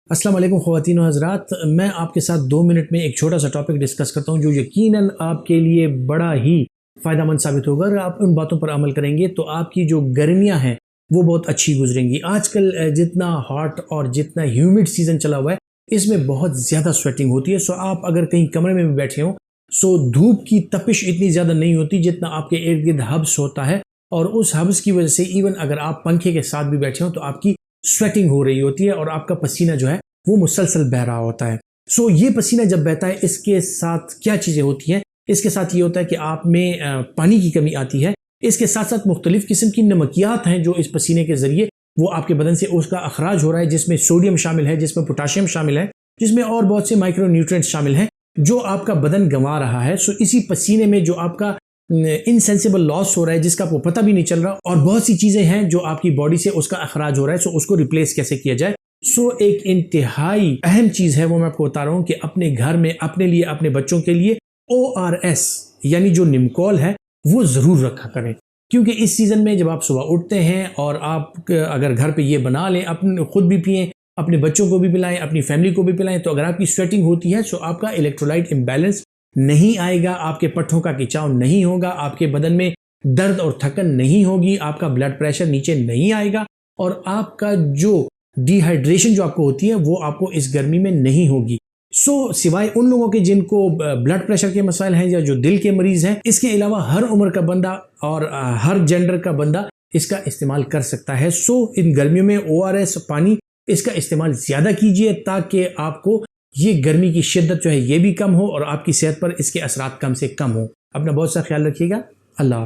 अस्सलाम वालेकुम ख़वातीन व हज़रात, मैं आपके साथ 2 मिनट में एक छोटा सा टॉपिक डिस्कस करता हूँ जो यकीनन आपके लिए बड़ा ही फ़ायदेमंद साबित होगा। अगर आप उन बातों पर अमल करेंगे तो आपकी जो गर्मियाँ हैं वो बहुत अच्छी गुजरेंगी। आजकल जितना हॉट और जितना ह्यूमिड सीज़न चला हुआ है इसमें बहुत ज़्यादा स्वेटिंग होती है। सो आप अगर कहीं कमरे में भी बैठे हों सो धूप की तपिश इतनी ज़्यादा नहीं होती जितना आपके इर्द गिर्द हब्स होता है, और उस हब्स की वजह से इवन अगर आप पंखे के साथ भी बैठे हों तो आपकी स्वेटिंग हो रही होती है और आपका पसीना जो है वो मुसलसल बह रहा होता है। सो ये पसीना जब बहता है इसके साथ क्या चीज़ें होती हैं, इसके साथ ये होता है कि आप में पानी की कमी आती है। इसके साथ साथ मुख्तलिफ किस्म की नमकियात हैं जो इस पसीने के ज़रिए वो आपके बदन से उसका अखराज हो रहा है, जिसमें सोडियम शामिल है, जिसमें पोटाशियम शामिल है, जिसमें और बहुत से माइक्रो न्यूट्रिएंट्स शामिल हैं जो आपका बदन गंवा रहा है। सो इसी पसीने में जो आपका इनसेंसिबल लॉस हो रहा है जिसका आपको पता भी नहीं चल रहा, और बहुत सी चीज़ें हैं जो आपकी बॉडी से उसका अखराज हो रहा है। सो उसको रिप्लेस कैसे किया जाए, सो एक इंतहाई अहम चीज़ है वो मैं आपको बता रहा हूँ कि अपने घर में अपने लिए अपने बच्चों के लिए ORS यानी जो निमकॉल है वो ज़रूर रखा करें, क्योंकि इस सीज़न में जब आप सुबह उठते हैं और आप अगर घर पे ये बना लें, अपने खुद भी पिएं, अपने बच्चों को भी पिलाएं, अपनी फैमिली को भी पिलाएं, तो अगर आपकी स्वेटिंग होती है तो आपका इलेक्ट्रोलाइट इम्बैलेंस नहीं आएगा, आपके पट्ठों का खिंचाव नहीं होगा, आपके बदन में दर्द और थकन नहीं होगी, आपका ब्लड प्रेशर नीचे नहीं आएगा, और आपका जो डिहाइड्रेशन जो आपको होती है वो आपको इस गर्मी में नहीं होगी। सो सिवाय उन लोगों के जिनको ब्लड प्रेशर के मसाइल हैं या जो दिल के मरीज़ हैं, इसके अलावा हर उम्र का बंदा और हर जेंडर का बंदा इसका इस्तेमाल कर सकता है। सो इन गर्मियों में ORS पानी इसका इस्तेमाल ज़्यादा कीजिए ताकि आपको ये गर्मी की शिद्दत जो है ये भी कम हो और आपकी सेहत पर इसके असरात कम से कम हो। अपना बहुत सा ख्याल रखिएगा। अल्लाह।